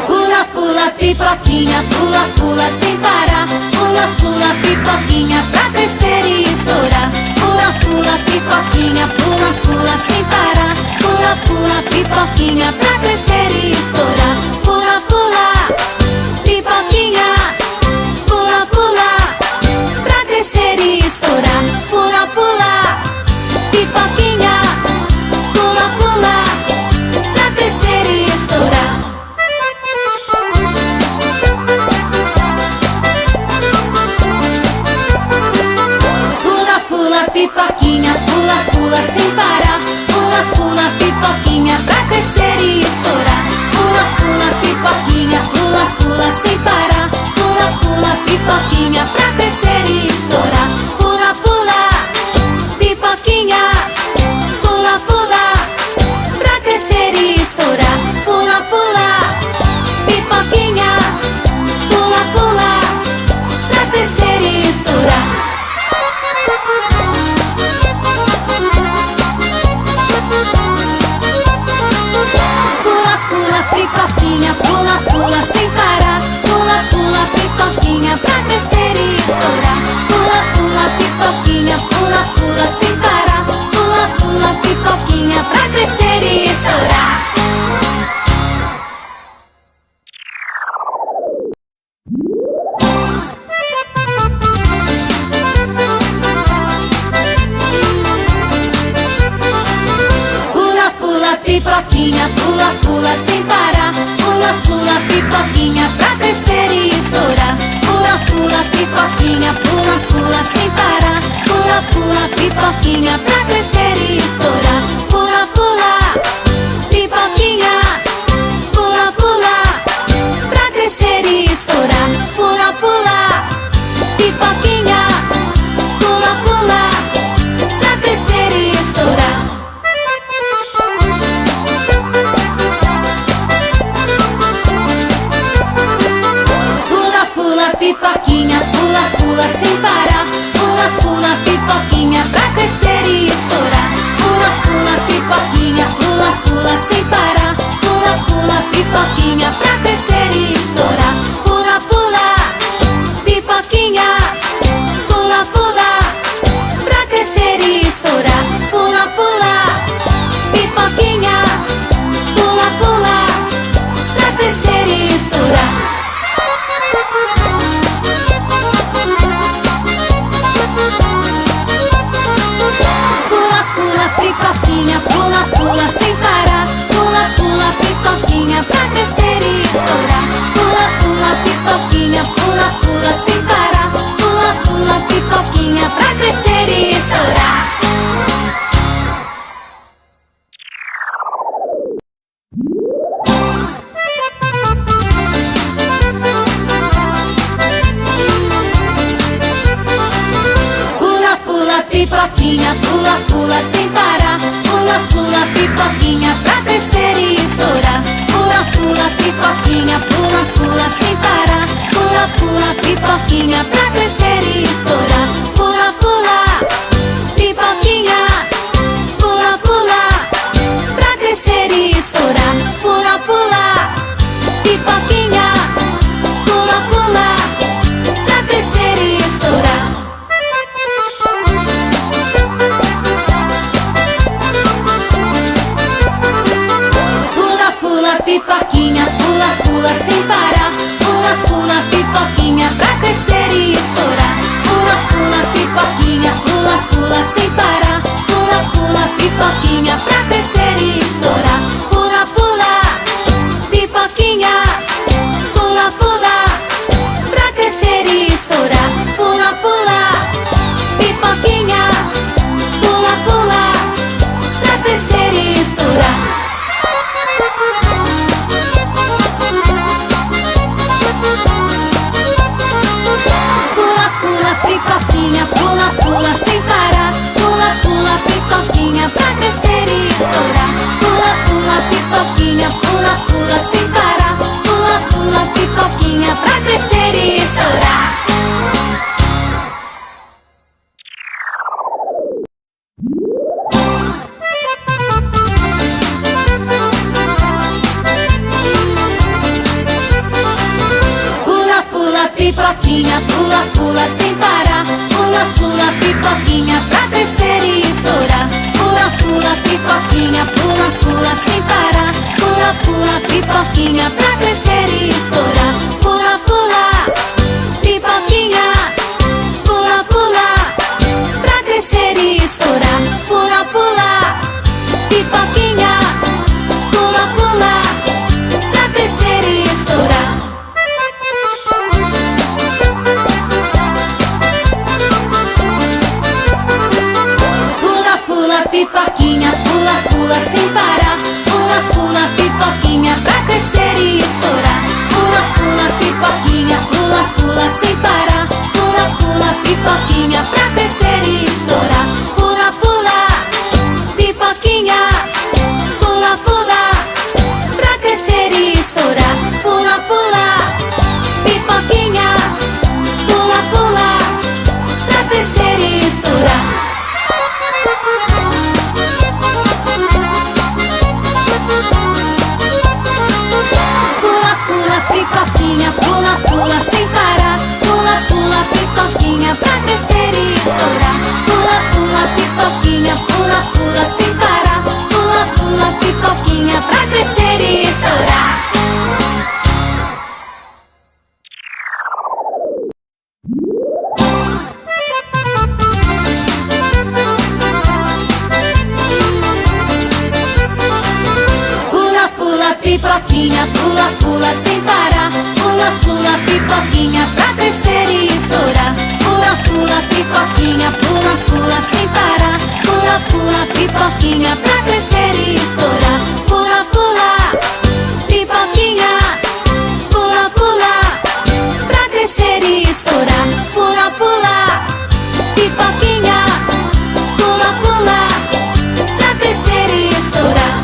Pula, pula, pipoquinha, pula, pula sem parar. Pula, pula, pipoquinha, pra crescer e estourar. Pula, pula, pipoquinha, pula, pula sem parar. Pula, pula, pipoquinha, pra crescer e estourar. Pula, pula, pipoquinha, pula, pula, pra crescer e estourar. Pula, pula, pipoquinha, pula, pula, pra crescer e estourar. pipoquinha, pula, pula sem parar. Pula, pula, pipoquinha, pra crescer e estourar. Pula, pula, pipoquinha, pula, pula sem parar. Pula, pula, pipoquinha, pra crescer e estourar. Pula, pula, pipoquinha, pula, pula, pra crescer e estourar. Pula, pula, pipoquinha, pula, pula, pra crescer e estourar. Pula, pula, pipoquinha, pula, pula sem parar. Pula, pula, pipoquinha, pra crescer e estourar. Pula, pula, pipoquinha, pula, pula sem parar. Pula, pula, pipoquinha, pra crescer e estourar. Pula, pula, pipoquinha, pula, pula sem parar. Pula, pula, pipoquinha, pra crescer e estourar. Pula, pula, pipoquinha, pula, pula sem parar. Pula, pula, pipoquinha, pra crescer e estourar. Pula, pula, pipoquinha, pula, pula, pra crescer e estourar. Pula, pula, pipoquinha, pula, pula, pra crescer e estourar. Pula, pula, pipoquinha, pula, pula sem parar. Pula, pula, pipoquinha, pra crescer e estourar. Pula, pula, pipoquinha, pula, pula sem parar. Pula, pula, pipoquinha, pra crescer e estourar. Pula, pula, pipoquinha, pula, pula, pra crescer e estourar. Pula, pula, pipoquinha, pula, pula, pra crescer e estourar. Pula, pula, pipoquinha, pula, pula sem parar. Pula, pula, pipoquinha, pra crescer e estourar. Pula, pula, pipoquinha, pula, pula sem parar. Pula, pula, pipoquinha, pra crescer e estourar. Pula, pula, pipoquinha, pula, pula sem parar. Pula, pula, pipoquinha, pra crescer e estourar. Pula, pula, pipoquinha, pula, pula sem parar. Pula, pula, pipoquinha, pra crescer e estourar. Pula, pula, pipoquinha, pula, pula, pra crescer e estourar. Pula, pula, pipoquinha, pula, pula, pra crescer e estourar. Pula, pula, pipoquinha, pula, pula sem parar. Pula, pula, pipoquinha, pra crescer e estourar. Pula, pula, pipoquinha, pula, pula sem parar. Pula, pula, pipoquinha, pra crescer e estourar. Pula, pula, pipoquinha, pula, pula, pra crescer e estourar. Pula, pula, pipoquinha, pula, pula, pra crescer e estourar. Pula, pula, pipoquinha, pula, pula sem parar. Pula, pula, pipoquinha, pra crescer e estourar. Pula, pula, pipoquinha, pula, pula sem parar. Pula, pula, pipoquinha, pra crescer e estourar. Pula, pula, pipoquinha, pula, pula sem parar. Pula, pula, pipoquinha, pra crescer e estourar. Pula, pula, pipoquinha, pula, pula sem parar. Pula, pula, pipoquinha, pra crescer e estourar. Pula, pula, pipoquinha, pula, pula, pra crescer e estourar. Pula, pula, pipoquinha, pula, pula, pra crescer e estourar. pipoquinha, pula, pula sem parar. Pula, pula, pipoquinha, pra crescer e estourar. Pula, pula, pipoquinha, pula, pula sem parar. Pula, pula, pipoquinha, pra crescer e estourar. Pula, pula, pipoquinha, pula, pula, pra crescer e estourar. Pula, pula, pipoquinha, pula, pula, pra crescer e estourar. Pula, pula, pipoquinha, pula, pula sem parar. Pula, pula, pipoquinha, pra crescer e estourar. Pula, pula, pipoquinha, pula, pula sem parar. Pula, pula, pipoquinha, pra crescer e estourar. Pula, pula, pipoquinha, pula, pula sem parar. Pula, pula, pipoquinha, pra crescer e estourar. Pula, pula, pipoquinha, pula, pula sem parar. Pula, pula, pipoquinha, pra crescer e estourar. Pula, pula, pipoquinha, pula, pula, pra crescer e estourar. Pula, pula, pipoquinha, pula, pula, pra crescer e estourar.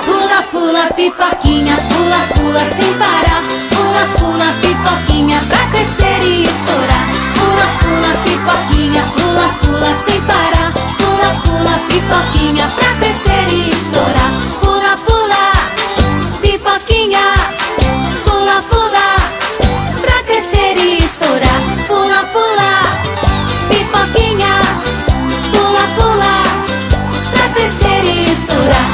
Pula, pula, pipoquinha, pula, pula sem parar. Pula, pula, pipoquinha, pra crescer e estourar. Pula, pula, pipoquinha, pula, pula sem parar. Pula, pula, pipoquinha, pra crescer e estourar. Pula, pula, pipoquinha, pula, pula, pra crescer e estourar. Pula, pula, pipoquinha, pula, pula, pra crescer e estourar.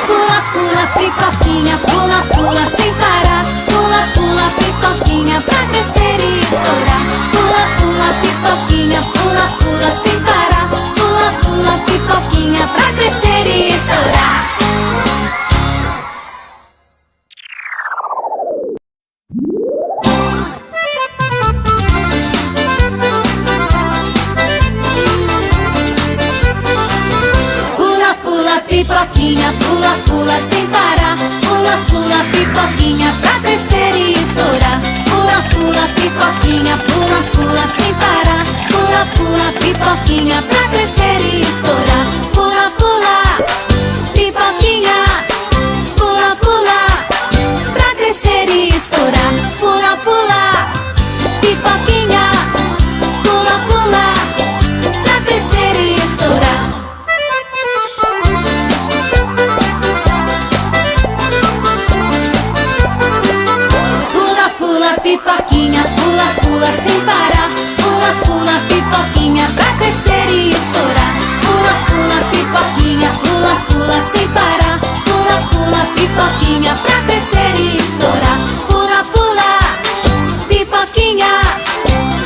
Pula, pula, pipoquinha, pula, pula sem parar. Pula, pula, pipoquinha, pra crescer e estourar. Pula, pula, pipoquinha, pula, pula sem parar. Pula, pula, pipoquinha, pra crescer e estourar. Pula, pula, pipoquinha, pula, pula sem parar. Pula, pula, pipoquinha, pra crescer e estourar. Pula, pula, pipoquinha, pula, pula sem parar. Pula, pula, pipoquinha, pra crescer e estourar. Pula, pula, pipoquinha, pula, pula, pra crescer e estourar. Pula, pula, pipoquinha, pula, pula, pra crescer e estourar. Pula, pula, pipoquinha, pula, pula sem parar. Pula, pula, pipoquinha, pra crescer e estourar. Pula, pula, pipoquinha, pula, pula sem parar. Pula, pula, pipoquinha, pra crescer e estourar. Pula, pula, pipoquinha,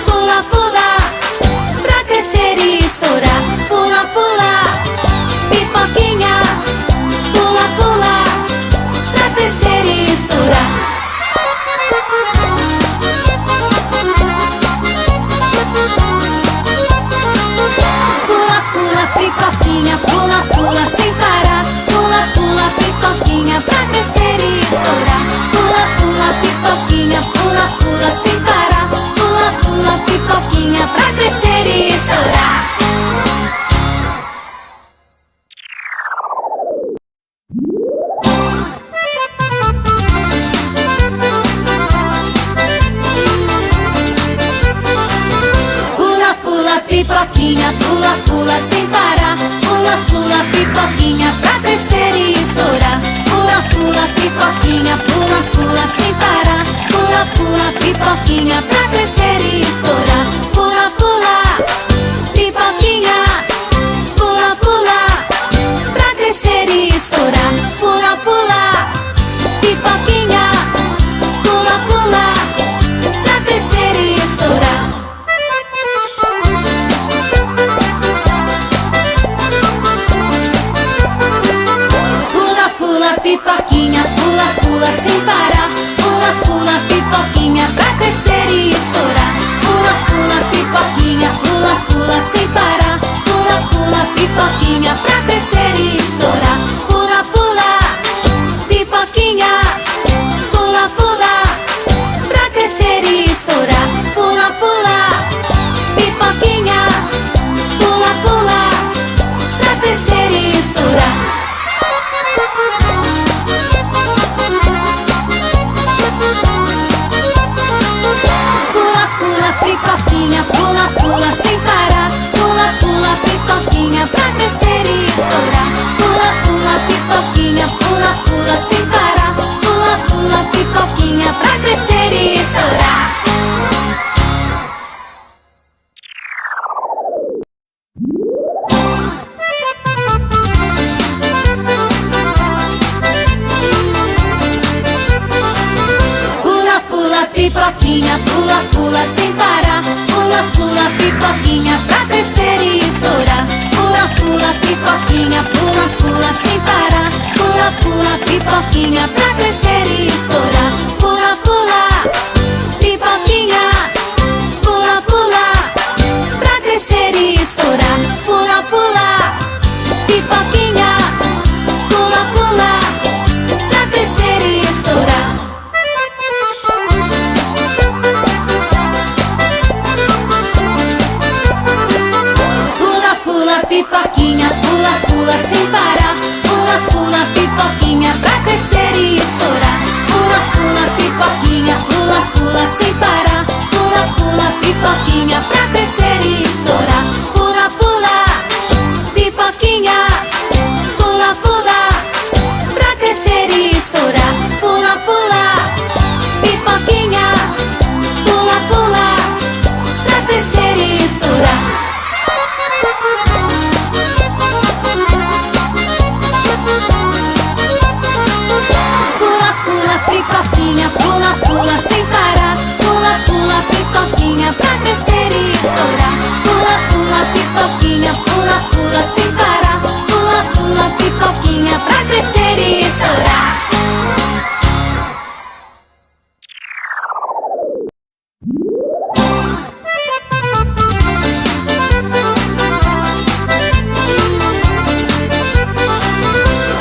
pula, pula, pra crescer e estourar. Pula, pula, pipoquinha, pula, pula, pra crescer e estourar. Pula, pula, pipoquinha, pula, pula sem parar. Pula, pula, pipoquinha, pra crescer e estourar. Pula, pula, pipoquinha, pula, pula sem parar. Pula, pula, pipoquinha, pra crescer e estourar. Pula, pula, pipoquinha, pula, pula sem parar. Pula, pula, pipoquinha, pra crescer e estourar. Pula, pula, pipoquinha, pula, pula sem parar. Pula, pula, pipoquinha, pra crescer e estourar. Pula, pula, pipoquinha, pula, pula, pra crescer e estourar. Pula, pula, pipoquinha, pula, pula, pra crescer e estourar. pipoquinha, pula, pula sem parar. Pula, pula, pipoquinha, pra crescer e estourar. Pula, pula, pipoquinha, pula, pula sem parar. Pula, pula, pipoquinha, pra crescer e estourar. Pula, pula, pipoquinha, pula, pula, pra crescer e estourar. Pula, pula, pipoquinha, pula, pula, pra crescer e estourar. Pula, pula, pipoquinha, pula, pula sem parar. Pula, pula, pipoquinha, pra crescer e estourar. Pula, pula, pipoquinha, pula, pula sem parar. Pula, pula, pipoquinha, pra crescer e estourar. Pula, pula, pipoquinha, pula, pula sem parar. Pula, pula, pipoquinha, pra crescer e estourar. Pula, pula, pipoquinha, pula, pula sem parar. Pula, pula, pipoquinha, pra crescer e estourar. Pula, pula, pipoquinha, pula, pula, pra crescer e estourar. Pula, pula, pipoquinha, pula, pula, pra crescer e estourar. Pula, pula, pipoquinha, pula, pula sem parar. Pula, pula, pipoquinha, pra crescer e estourar. Pula, pula, pipoquinha, pula, pula sem parar. Pula, pula, pipoquinha, pra crescer e estourar. Pula, pula, pipoquinha, pula, pula, pra crescer e estourar. Pula, pula, pipoquinha, pula, pula, pra crescer e estourar. Pula, pula, pipoquinha, pula, pula sem parar. Pula, pula, pipoquinha, pra crescer e estourar. Pula, pula, pipoquinha, pula, pula sem parar. Pula, pula, pipoquinha, pra crescer e estourar.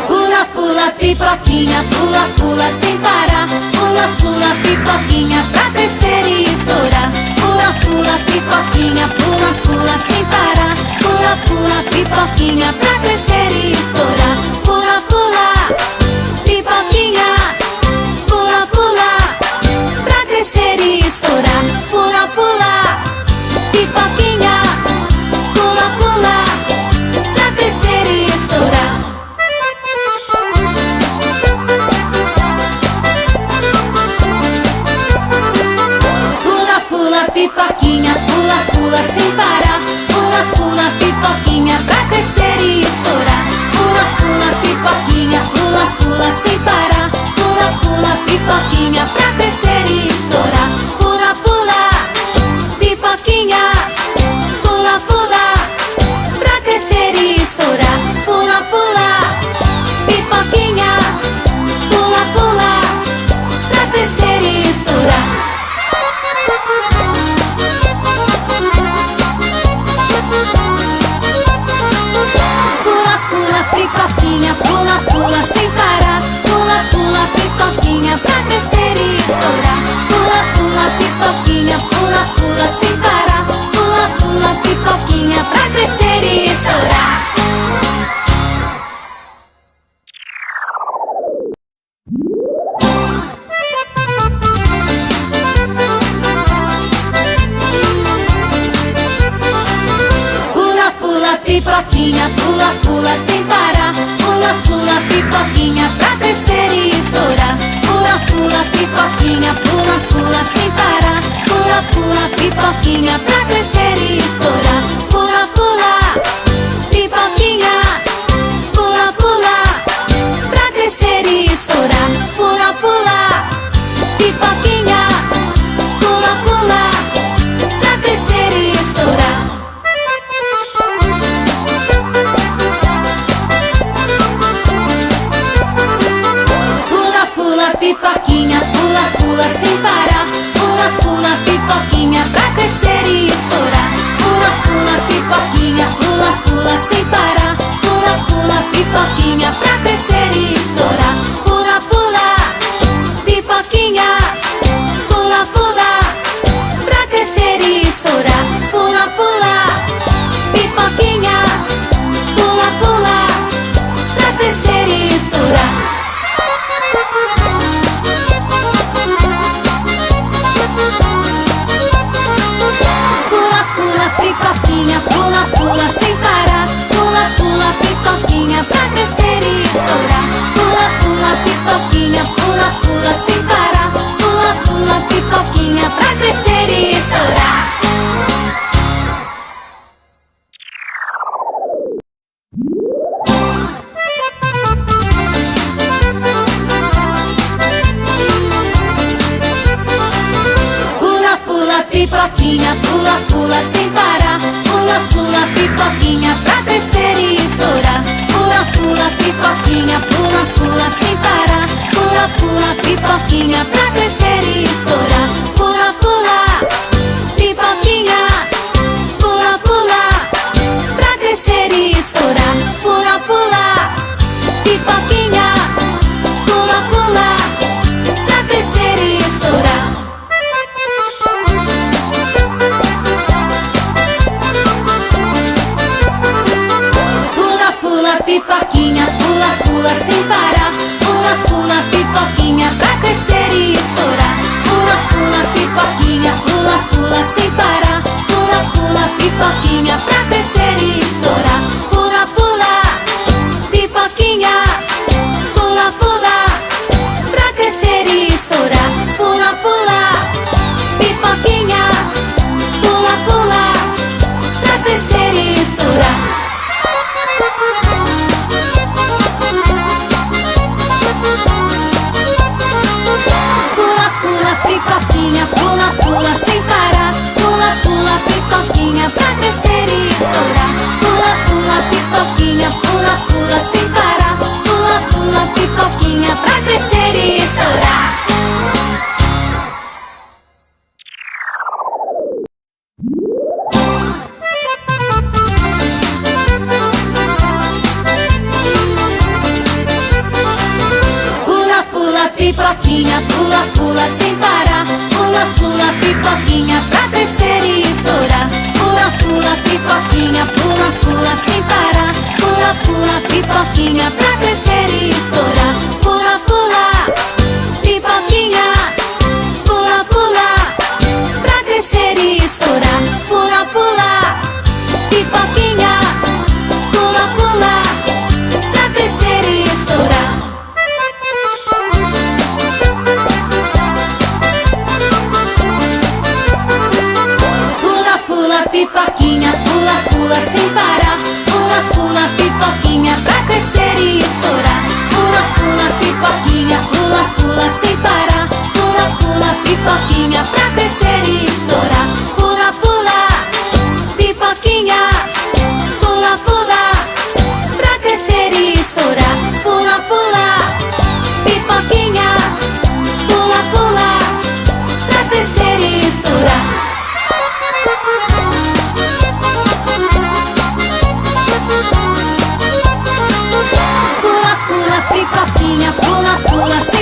Pula, pula, pipoquinha, pula, pula sem parar. Pula, pula, pipoquinha, pra crescer e estourar. Pula, pula, pipoquinha, pula, pula sem parar. Pula, pula, pipoquinha, pra crescer e estourar. Pula, pula, pipoquinha, pula, pula, pra crescer e estourar. Pula, pula, pipoquinha, pula, pula, pra crescer e estourar. Pula, pula, pipoquinha, pula, pula sem parar. Pula, pula, pipoquinha, pra crescer e estourar. Pula, pula, pipoquinha, pula, pula sem parar. Pula, pula, pipoquinha, pra crescer e estourar. Pula, pula, pipoquinha, pula, pula, pra crescer e estourar. Pula, pula, pipoquinha, pula, pula, pra crescer e estourar. Pula, pula, pipoquinha, pula, pula sem parar. Pula, pula, pipoquinha, pra crescer e estourar. Pula, pula, pipoquinha, pula, pula sem parar. Pula, pula, pipoquinha, pra crescer e estourar. Pula, pula, pipoquinha, pula, pula sem parar. Pula, pula, pipoquinha, pra crescer e estourar. Pula, pula, pipoquinha, pula, pula sem parar. Pula, pula, pipoquinha, pra crescer e estourar. Pula, pula, pipoquinha, pula, pula, pra crescer e estourar. Pula, pula, pipoquinha, pula, pula, pra crescer e estourar. pipoquinha, pula, pula sem parar. Pula, pula, pipoquinha, pra crescer e estourar. Pula, pula, pipoquinha, pula, pula sem parar. Pula, pula, pipoquinha, pra crescer e estourar. Pula, pula, pipoquinha, pula, pula, pra crescer e estourar. Pula, pula, pipoquinha, pula, pula, pra crescer e estourar. Pula, pula, pipoquinha, pula, pula sem parar. Pula, pula, pipoquinha, pra crescer e estourar. Pula, pula, pipoquinha, pula, pula sem parar. Pula, pula, pipoquinha, pra crescer e estourar. Pula, pula, pipoquinha, pula, pula sem parar. Pula, pula, pipoquinha, pra crescer e estourar. Pula, pula, pipoquinha, pula, pula sem parar. Pula, pula, pipoquinha, pra crescer e estourar. Pula, pula, pipoquinha, pula, pula, pra crescer e estourar. Pula, pula, pipoquinha, pula, pula, pra crescer e estourar. Pula, pula, pipoquinha, pula, pula sem parar. Pula, pula, pipoquinha, pra crescer e estourar. Pula, pula, pipoquinha, pula, pula sem parar. Pula, pula, pipoquinha, pra crescer e estourar. Pula, pula, pipoquinha, pula, pula, pra crescer e estourar. Pula, pula, pipoquinha, pula, pula, pra crescer e estourar. Pula, pula, pipoquinha, pula, pula sem parar. Pula, pula, pipoquinha, pra crescer e estourar. Pula, pula, pipoquinha, pula, pula sem parar. Pula, pula, pipoquinha, pra crescer e estourar. Pula, pula, pipoquinha, pula, pula sem parar. Pula, pula, pipoquinha, pra crescer e estourar. Pula, pula, pipoquinha, pula, pula sem parar. Pula, pula, pipoquinha, pra crescer e estourar. Pula, pula, pipoquinha, pula, pula, pra crescer e estourar. Pula, pula, pipoquinha, pula, pula, pra crescer e estourar. Pula, pula, pipoquinha, pula, pula sem parar. Pula, pula, pipoquinha, pra crescer e estourar. Pula, pula, pipoquinha, pula, pula sem parar. Pula, pula, pipoquinha, pra crescer e estourar. Pula, pula, pipoquinha, pula, pula, pra crescer e estourar. Pula, pula, pipoquinha, pula, pula, pra crescer e estourar. Pula, pula, pipoquinha, pula, pula sem